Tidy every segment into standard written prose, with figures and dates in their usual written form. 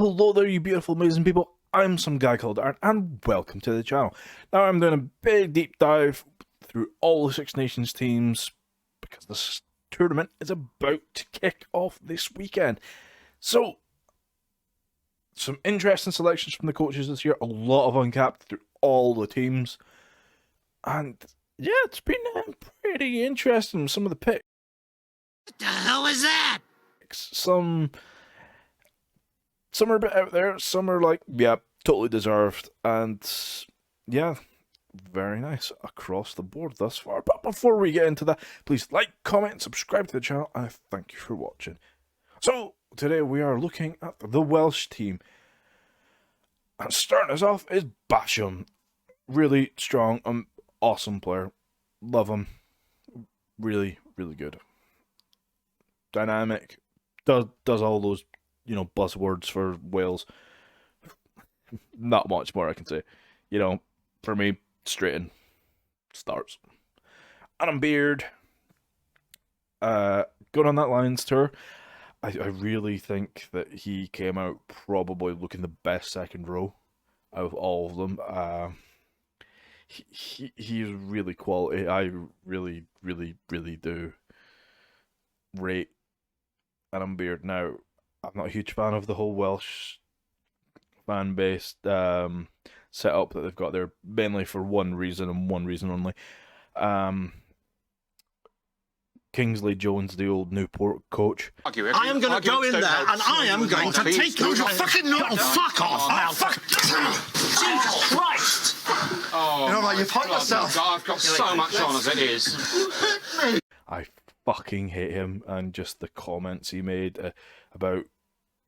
Hello there, you beautiful, amazing people. I'm some guy called Aaron, and welcome to the channel. Now I'm doing a big deep dive through all the Six Nations teams because this tournament is about to kick off this weekend. So, some interesting selections from the coaches this year. A lot of uncapped through all the teams, and yeah, it's been pretty interesting. Some of the picks. What the hell is that? Some are a bit out there, some are like, yeah, totally deserved, and yeah, very nice across the board thus far. But before we get into that, please like, comment, subscribe to the channel, and thank you for watching. So, today we are looking at the Welsh team, and starting us off is Basham. Really strong, awesome player, love him, really, really good. Dynamic, does all those, buzzwords for Wales. Not much more I can say. For me, straight in. Starts. Adam Beard. Going on that Lions tour, I really think that he came out probably looking the best second row out of all of them. He's really quality. I really, really, really do rate Adam Beard. Now, I'm not a huge fan of the whole Welsh fan base setup that they've got there, mainly for one reason and one reason only. Kingsley Jones, the old Newport coach. I am going to go in there and I am going to take you. You're fucking not. Fuck off now. Fuck. Jesus Christ. Oh, you've hurt yourself. I've got so much on as it is. I fucking hate him, and just the comments he made about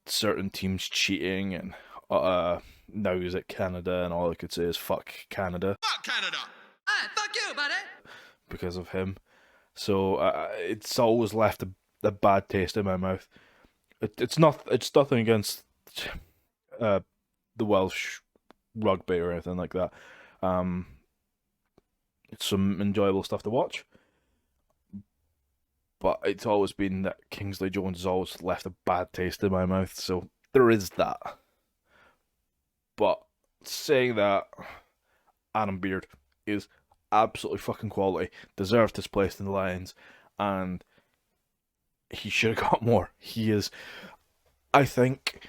certain teams cheating, and now he's at Canada, and all I could say is fuck Canada. Fuck Canada. Fuck you, buddy. Because of him. So it's always left a bad taste in my mouth. It's nothing against the Welsh rugby or anything like that. It's some enjoyable stuff to watch. But it's always been that Kingsley Jones has always left a bad taste in my mouth, so there is that. But saying that, Adam Beard is absolutely fucking quality, deserved his place in the Lions, and he should have got more. He is, I think,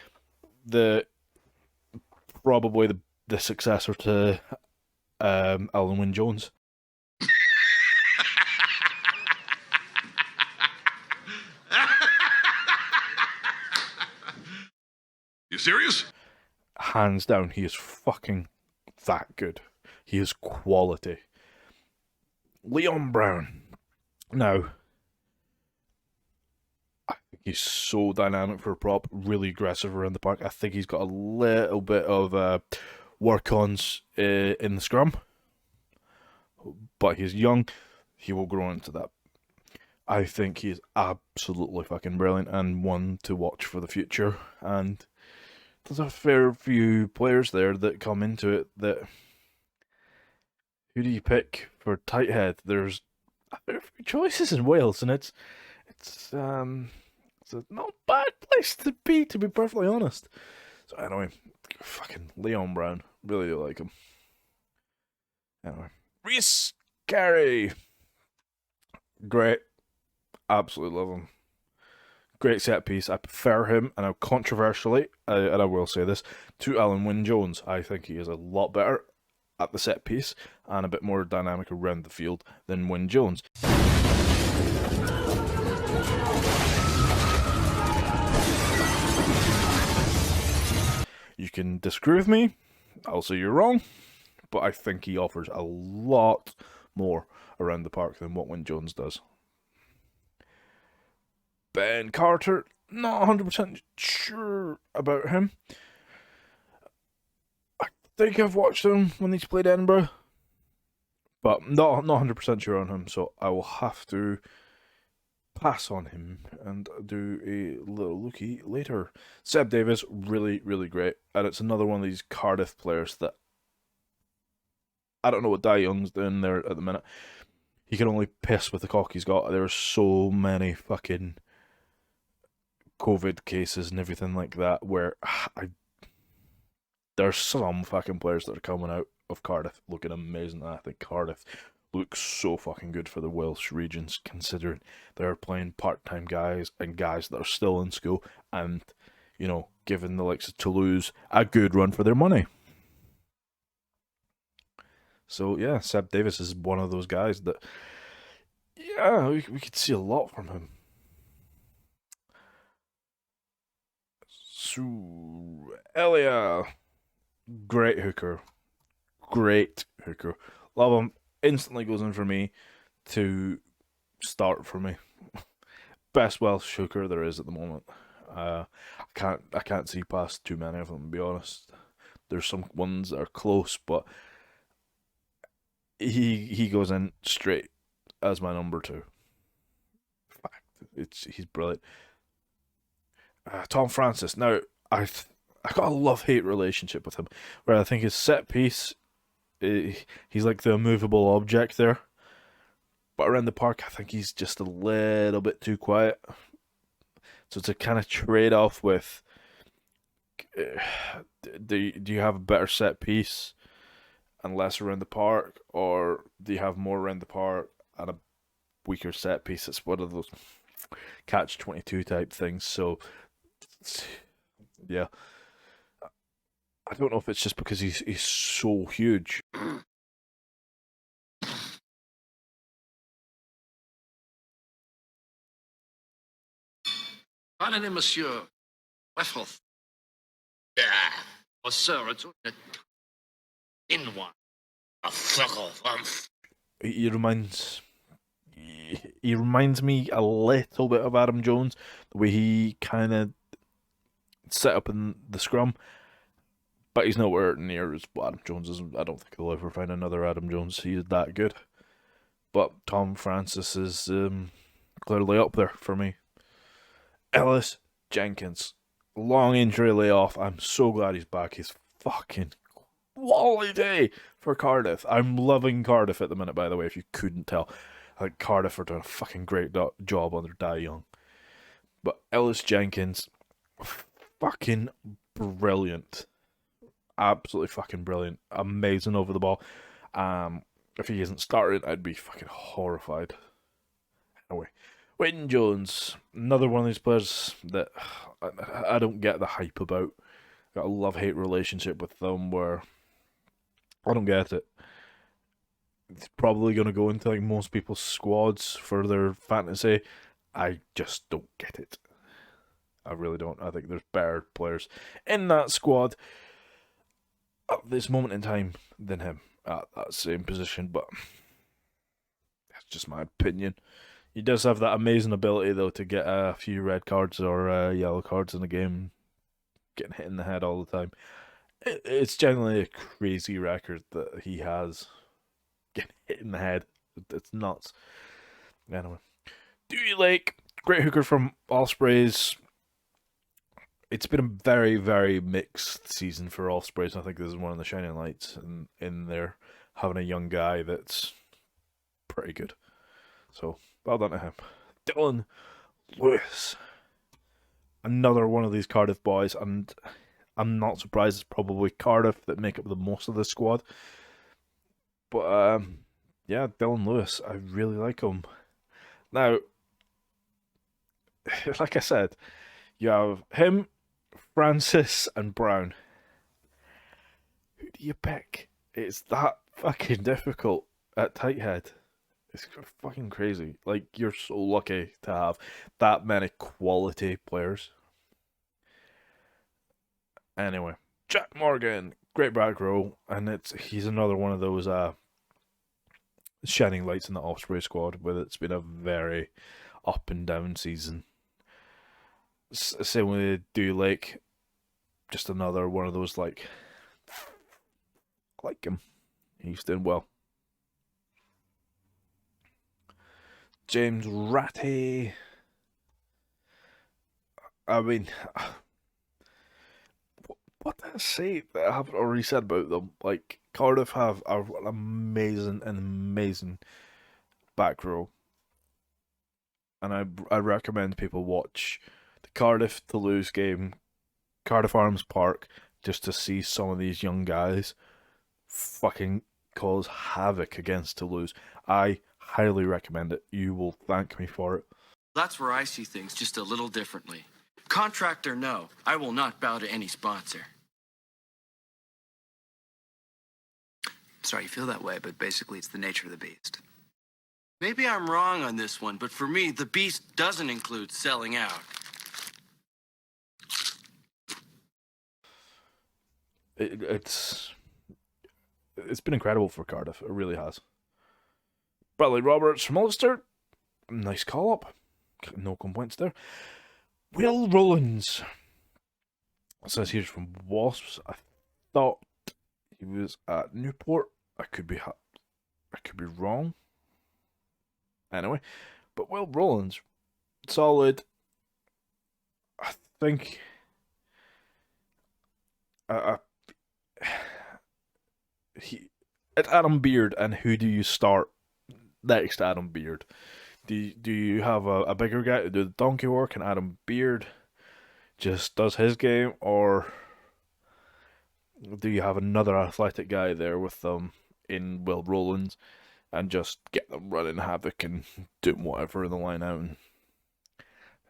probably the successor to Alan Wynne-Jones. You serious? Hands down, he is fucking that good. He is quality. Leon Brown. Now, I think he's so dynamic for a prop, really aggressive around the park. I think he's got a little bit of work-ons in the scrum, but he's young. He will grow into that. I think he's absolutely fucking brilliant and one to watch for the future, and there's a fair few players there that come into it that... Who do you pick for tight head? There's a fair few choices in Wales, and it's a not bad place to be perfectly honest. So anyway, fucking Leon Brown. Really do like him. Anyway. Rhys Carey. Great. Absolutely love him. Great set piece. I prefer him, and controversially, and I will say this, to Alan Wynne-Jones. I think he is a lot better at the set piece and a bit more dynamic around the field than Wynne-Jones. You can disagree with me, I'll say you're wrong, but I think he offers a lot more around the park than what Wynne-Jones does. Ben Carter, not 100% sure about him. I think I've watched him when he's played Edinburgh, but not 100% sure on him, so I will have to pass on him and do a little looky later. Seb Davis, really, really great, and it's another one of these Cardiff players that I don't know what Dai Young's doing there at the minute. He can only piss with the cock he's got. There are so many fucking COVID cases and everything like that, where there's some fucking players that are coming out of Cardiff looking amazing. I think Cardiff looks so fucking good for the Welsh regions, considering they're playing part-time guys and guys that are still in school, and giving the likes of Toulouse a good run for their money. So yeah, Seb Davis is one of those guys that, yeah, we could see a lot from him. So Elia, great hooker, love him. Instantly goes in for me to start for me. Best Welsh hooker there is at the moment. I can't see past too many of them, to be honest. There's some ones that are close, but he goes in straight as my number 2. Fact, he's brilliant. Tom Francis. Now I got a love-hate relationship with him, where I think his set piece, he's like the immovable object there, but around the park I think he's just a little bit too quiet. So it's a kind of trade-off with, do you have a better set piece and less around the park, or do you have more around the park and a weaker set piece? It's one of those catch-22 type things. So yeah, I don't know if it's just because he's so huge. Pardonnez, monsieur. Wefroth. Yeah. Oh, sir, it's in one. Oh, fuck off. He reminds me a little bit of Adam Jones, the way he kind of set up in the scrum, but he's nowhere near as what Adam Jones is. I don't think he'll ever find another Adam Jones. He's that good. But Tom Francis is clearly up there for me. Ellis Jenkins, long injury layoff. I'm so glad he's back. He's fucking quality for Cardiff. I'm loving Cardiff at the minute, by the way, if you couldn't tell. I think Cardiff are doing a fucking great job under Dai Young. But Ellis Jenkins, fucking brilliant. Absolutely fucking brilliant. Amazing over the ball. If he isn't starting, I'd be fucking horrified. Anyway, Wayne Jones, another one of these players that I don't get the hype about. Got a love-hate relationship with them where I don't get it. It's probably going to go into like most people's squads for their fantasy. I just don't get it. I really don't. I think there's better players in that squad at this moment in time than him at that same position, but that's just my opinion. He does have that amazing ability, though, to get a few red cards or yellow cards in the game, getting hit in the head all the time. It's generally a crazy record that he has, getting hit in the head. It's nuts. Anyway, Dewey Lake, great hooker from Ospreys. It's been a very, very mixed season for Ospreys. I think this is one of the shining lights in there, having a young guy that's pretty good. So, well done to him. Dylan Lewis, another one of these Cardiff boys, and I'm not surprised it's probably Cardiff that make up the most of the squad. But, yeah, Dylan Lewis, I really like him. Now, like I said, you have him, Francis, and Brown. Who do you pick? It's that fucking difficult at tight head. It's fucking crazy. Like, you're so lucky to have that many quality players. Anyway, Jack Morgan, great back row, and he's another one of those shining lights in the Osprey squad, where it's been a very up and down season. Same with Dewey Lake, just another one of those like him. He's doing well. James Ratty. I mean, what did I say that I haven't already said about them? Like, Cardiff have an amazing back row. And I recommend people watch the Cardiff-Toulouse game, Cardiff Arms Park, just to see some of these young guys fucking cause havoc against Toulouse. I highly recommend it. You will thank me for it. That's where I see things just a little differently. Contract or no, I will not bow to any sponsor. Sorry you feel that way, but basically it's the nature of the beast. Maybe I'm wrong on this one, but for me, the beast doesn't include selling out. It's been incredible for Cardiff. It really has. Bradley Roberts from Ulster. Nice call-up. No complaints there. Will Rollins. It says he's from Wasps. I thought he was at Newport. I could be wrong. Anyway, but Will Rollins, solid. I think he at Adam Beard, and who do you start next to Adam Beard? Do you have a bigger guy to do the donkey work, and Adam Beard just does his game, or do you have another athletic guy there with them in Will Rollins and just get them running havoc and doing whatever in the line out? And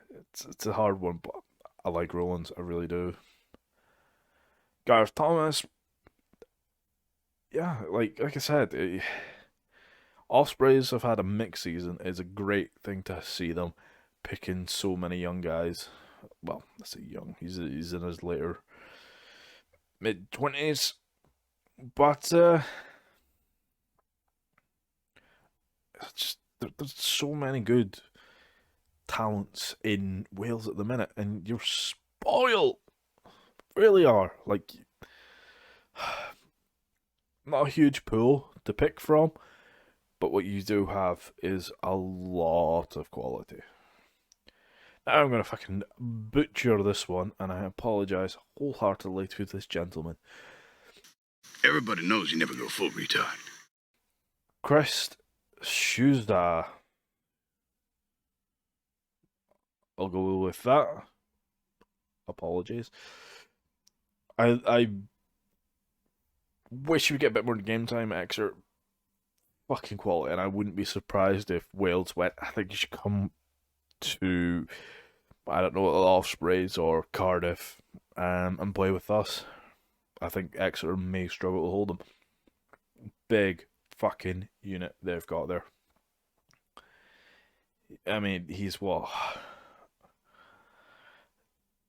it's a hard one, but I like Rollins, I really do. Gareth Thomas, yeah, like I said, Ospreys have had a mixed season. It's a great thing to see them picking so many young guys. Well, I say young. He's in his later mid-20s, but it's just there's so many good talents in Wales at the minute, and you're spoiled. Really are. Like, not a huge pool to pick from, but what you do have is a lot of quality. Now I'm going to fucking butcher this one, and I apologise wholeheartedly to this gentleman. Everybody knows you never go full retard. Chris Shuzda. I'll go with that. Apologies. I wish we get a bit more game time. Excerpt fucking quality, and I wouldn't be surprised if Wales went, I think you should come to, I don't know, Ospreys or Cardiff and play with us. I think Exeter may struggle to hold them. Big fucking unit they've got there. I mean, he's what?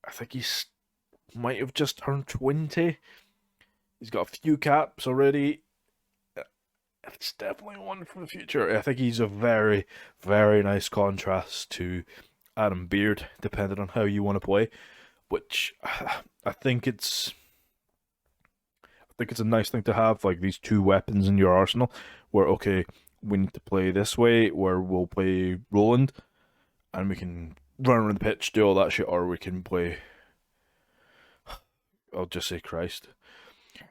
I think he's might have just turned 20. He's got a few caps already. It's definitely one for the future. I think he's a very, very nice contrast to Adam Beard, depending on how you want to play. Which I think it's a nice thing to have, like these two weapons in your arsenal. Where okay, we need to play this way, where we'll play Roland, and we can run around the pitch, do all that shit, or we can play. I'll just say Christ.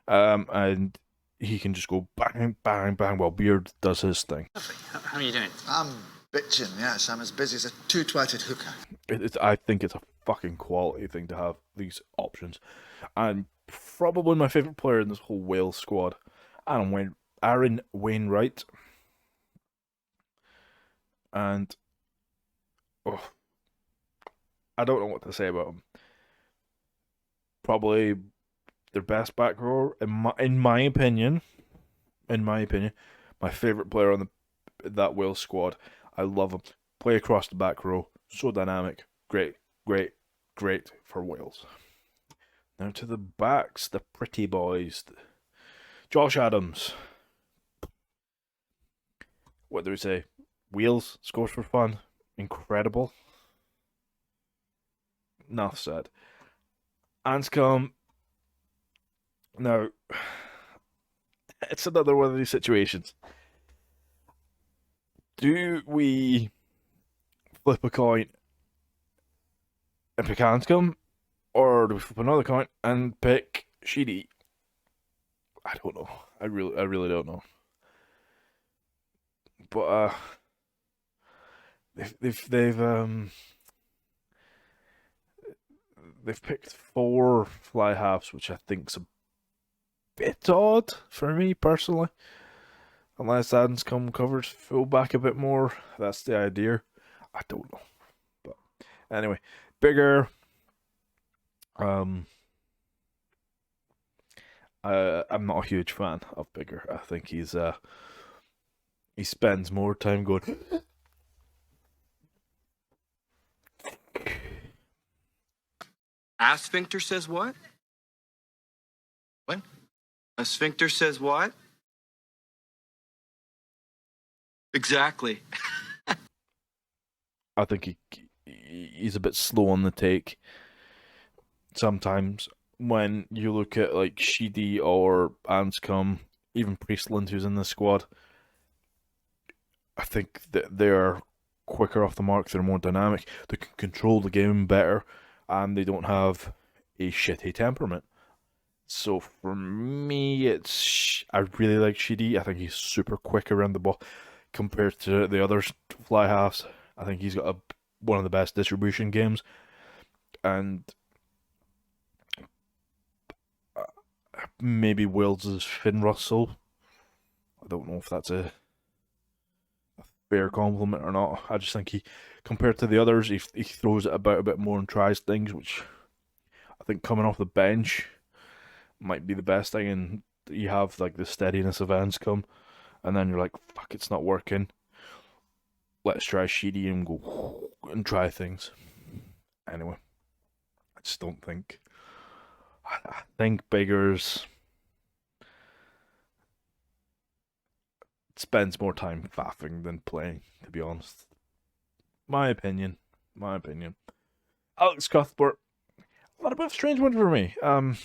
And he can just go bang, bang, bang while Beard does his thing. How are you doing? I'm bitching, yes. I'm as busy as a two-twatted hooker. I think it's a fucking quality thing to have these options. And probably my favourite player in this whole Wales squad, Aaron Wainwright. And I don't know what to say about him. Probably their best back rower, in my opinion, my favourite player on that Wales squad. I love him. Play across the back row, so dynamic, great for Wales. Now to the backs, the pretty boys. Josh Adams. What do we say? Wheels scores for fun, incredible. Enough said. Anscombe. Now, it's another one of these situations. Do we flip a coin and pick Anscombe, or do we flip another coin and pick Sheedy? I don't know. I really don't know. But they've picked 4 fly halves, which I think's a bit odd for me personally. Unless Anscombe covers fullback a bit more, that's the idea. I don't know, but anyway, Bigger. I'm not a huge fan of Bigger. I think he spends more time going. A sphincter says what? What? A sphincter says what? Exactly. I think he's a bit slow on the take. Sometimes when you look at like Sheedy or Anscombe, even Priestland, who's in the squad, I think that they're quicker off the mark. They're more dynamic. They can control the game better, and they don't have a shitty temperament. So for me, I really like Sheedy. I think he's super quick around the ball compared to the other fly halves. I think he's got one of the best distribution games, and maybe Wales' Finn Russell. I don't know if that's a fair compliment or not. I just think compared to the others, he throws it about a bit more and tries things, which I think coming off the bench might be the best thing. And you have like the steadiness of Anscombe, and then you're like, fuck, it's not working. Let's try Sheedy and go and try things. Anyway, I just don't think. I think Biggers spends more time faffing than playing, to be honest. My opinion. Alex Cuthbert, a little bit of a strange one for me. I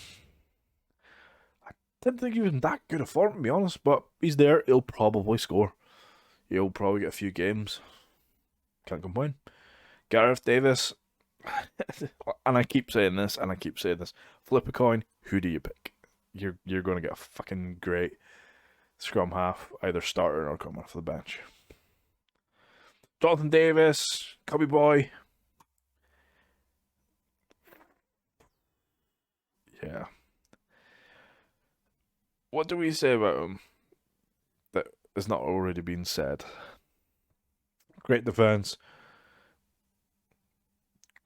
didn't think he was in that good a form, to be honest, but he's there. He'll probably score. He'll probably get a few games. Can't complain. Gareth Davis, and I keep saying this, flip a coin, who do you pick? You're going to get a fucking great scrum half, either starting or coming off the bench. Jonathan Davis, Cubby Boy. Yeah. What do we say about him that has not already been said? Great defense.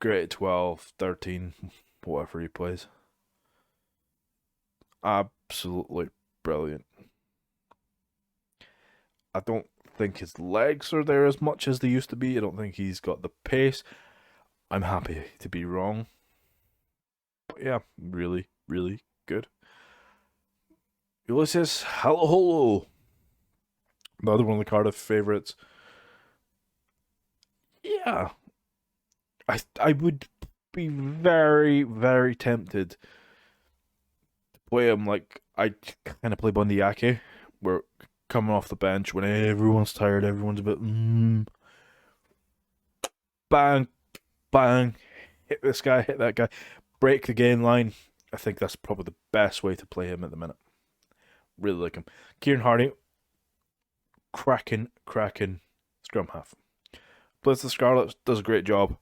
Great 12, 13, whatever he plays. Absolutely brilliant. I don't think his legs are there as much as they used to be. I don't think he's got the pace. I'm happy to be wrong. But yeah, really, really good. Ulysses Hello. Another one of the Cardiff favourites. Yeah. I would be very, very tempted to play him like I kind of play Bundy Ake, where coming off the bench when everyone's tired, everyone's a bit bang, bang, hit this guy, hit that guy, break the game line. I think that's probably the best way to play him at the minute. Really like him. Kieran Hardy, cracking scrum half. Plays the Scarlets, does a great job.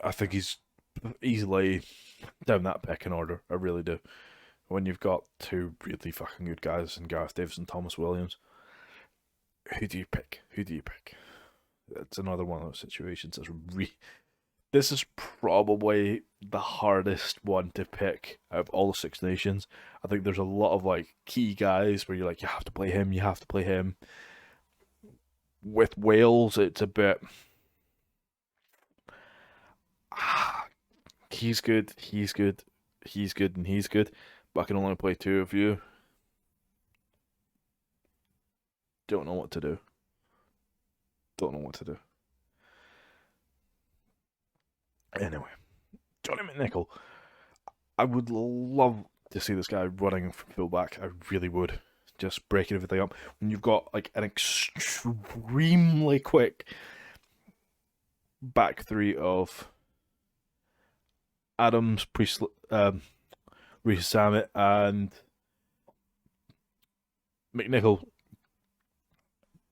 I think he's easily down that pecking order. I really do. When you've got 2 really fucking good guys in Gareth Davis and Thomas Williams, who do you pick? It's another one of those situations this is probably the hardest one to pick out of all the Six Nations. I think there's a lot of like key guys where you're like, you have to play him. With Wales, it's a bit. He's good, and he's good. But I can only play 2 of you. Don't know what to do. Anyway, Johnny McNichol. I would love to see this guy running from fullback. I really would. Just breaking everything up. When you've got like an extremely quick back 3 of Adams, Reece Samet, and McNichol.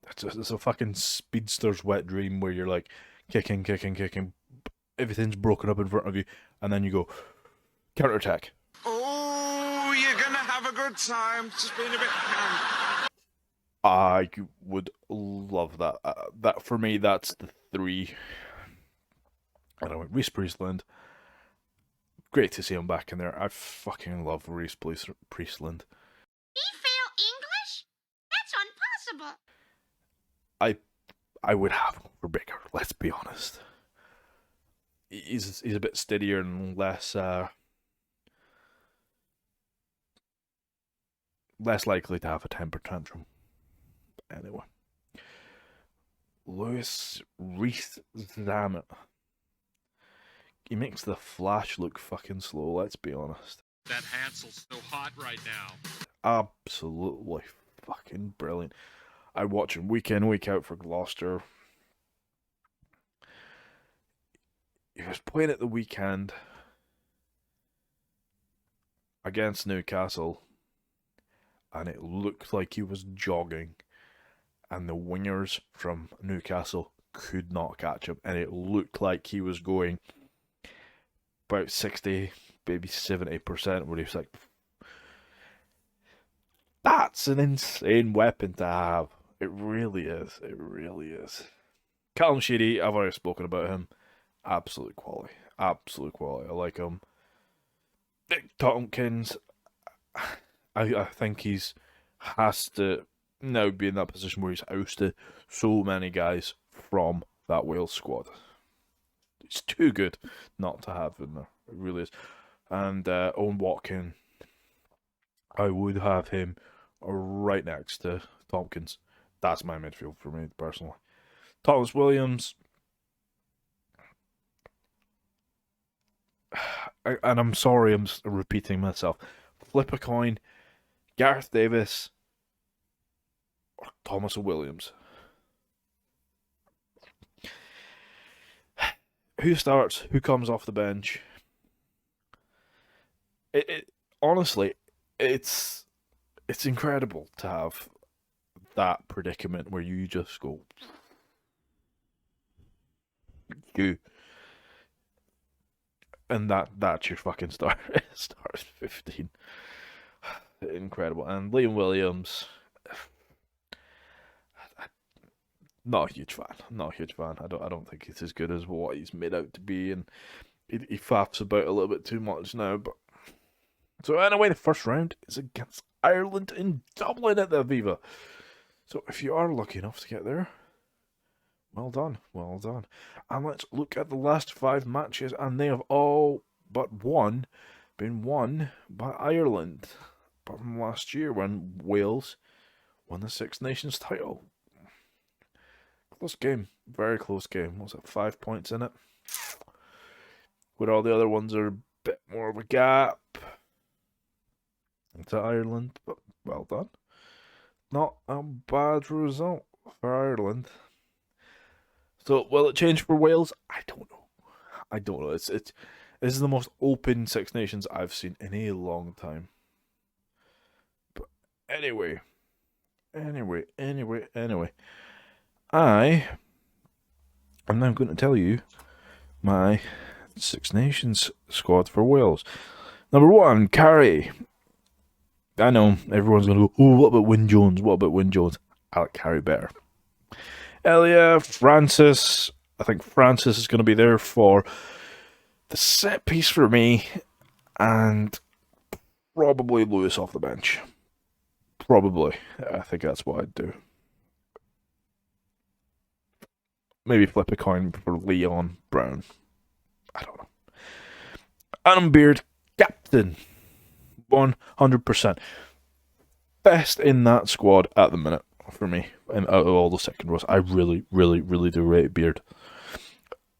It's a fucking speedster's wet dream where you're like kicking, everything's broken up in front of you, and then you go counterattack. Oh, you're gonna have a good time. Just being a bit. I would love that. That for me, that's the three. I don't know, Reese Priestland. Great to see him back in there. I fucking love Reese Priestland. He fail English? That's impossible. I would have him for bigger. Let's be honest. He's a bit steadier and less likely to have a temper tantrum. Anyway, Lewis Reese, damn it. He makes the Flash look fucking slow, let's be honest. That Hansel's so hot right now. Absolutely fucking brilliant. I watch him week in, week out for Gloucester. He was playing at the weekend against Newcastle, and it looked like he was jogging, and the wingers from Newcastle could not catch him, and it looked like he was going about 60, maybe 70%, where he was like, that's an insane weapon to have. It really is. It really is. Callum Sheedy, I've already spoken about him. Absolute quality. Absolute quality. I like him. Nick Tompkins, I think he's has to now be in that position where he's ousted so many guys from that Wales squad. It's too good not to have in there. It really is. And Owen Watkin, I would have him right next to Tompkins. That's my midfield for me, personally. Thomas Williams, and I'm sorry I'm repeating myself. Flip a coin, Gareth Davis or Thomas Williams. Who starts? Who comes off the bench? Honestly, it's incredible to have that predicament where you just go, and that's your fucking start. Starts 15. Incredible. And Liam Williams, not a huge fan. Not a huge fan. I don't think he's as good as what he's made out to be, and he faffs about a little bit too much now. But so anyway, the first round is against Ireland in Dublin at the Aviva. So if you are lucky enough to get there, well done, well done. And let's look at the last 5 matches, and they have all but one been won by Ireland. Apart from last year when Wales won the Six Nations title. Close game, very close game. What's it, 5 points in it? Where all the other ones are a bit more of a gap to Ireland, but well done. Not a bad result for Ireland. So, will it change for Wales? I don't know. I don't know. This is the most open Six Nations I've seen in a long time. But anyway. I am now going to tell you my Six Nations squad for Wales. Number 1, Carey. I know everyone's going to go, oh, what about Wyn Jones? What about Wyn Jones? I like Carey better. Elia, Francis. I think Francis is going to be there for the set piece for me, and probably Lewis off the bench. Probably. I think that's what I'd do. Maybe flip a coin for Leon Brown. I don't know. Adam Beard, captain. 100%. Best in that squad at the minute for me. And out of all the second rows, I really, really, really do rate Beard.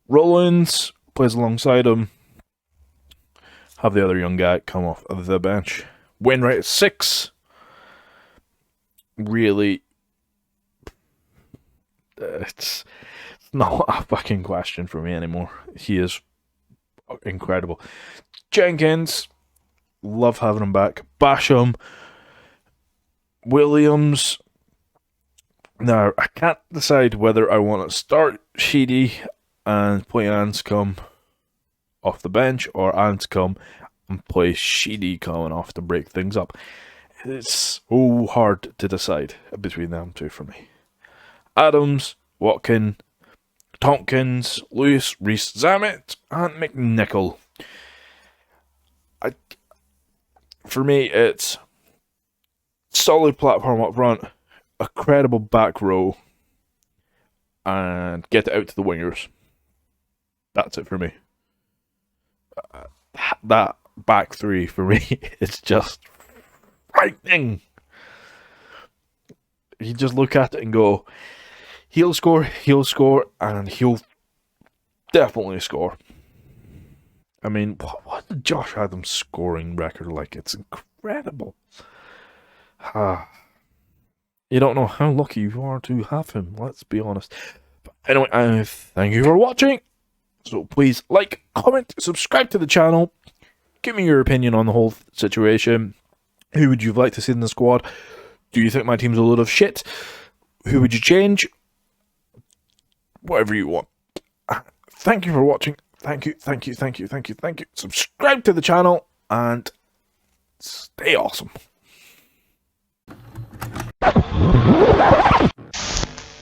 Rollins plays alongside him. Have the other young guy come off of the bench. Wainwright at 6. Really, it's not a fucking question for me anymore. He is incredible. Jenkins, love having him back. Basham, Williams. Now, I can't decide whether I want to start Sheedy and play Anscombe off the bench or Anscombe and play Sheedy coming off to break things up. It's so hard to decide between them two for me. Adams, Watkin, Tompkins, Lewis, Reese, Zammit, and McNichol. For me, it's solid platform up front, a credible back row, and get it out to the wingers. That's it for me. That back three for me is just frightening. You just look at it and go, he'll score, and he'll definitely score. I mean, what did Josh Adams' scoring record like? It's incredible. You don't know how lucky you are to have him, let's be honest. But anyway, thank you for watching. So please like, comment, subscribe to the channel. Give me your opinion on the whole situation. Who would you like to see in the squad? Do you think my team's a load of shit? Who would you change? Whatever you want. Thank you for watching. Thank you. Subscribe to the channel and stay awesome.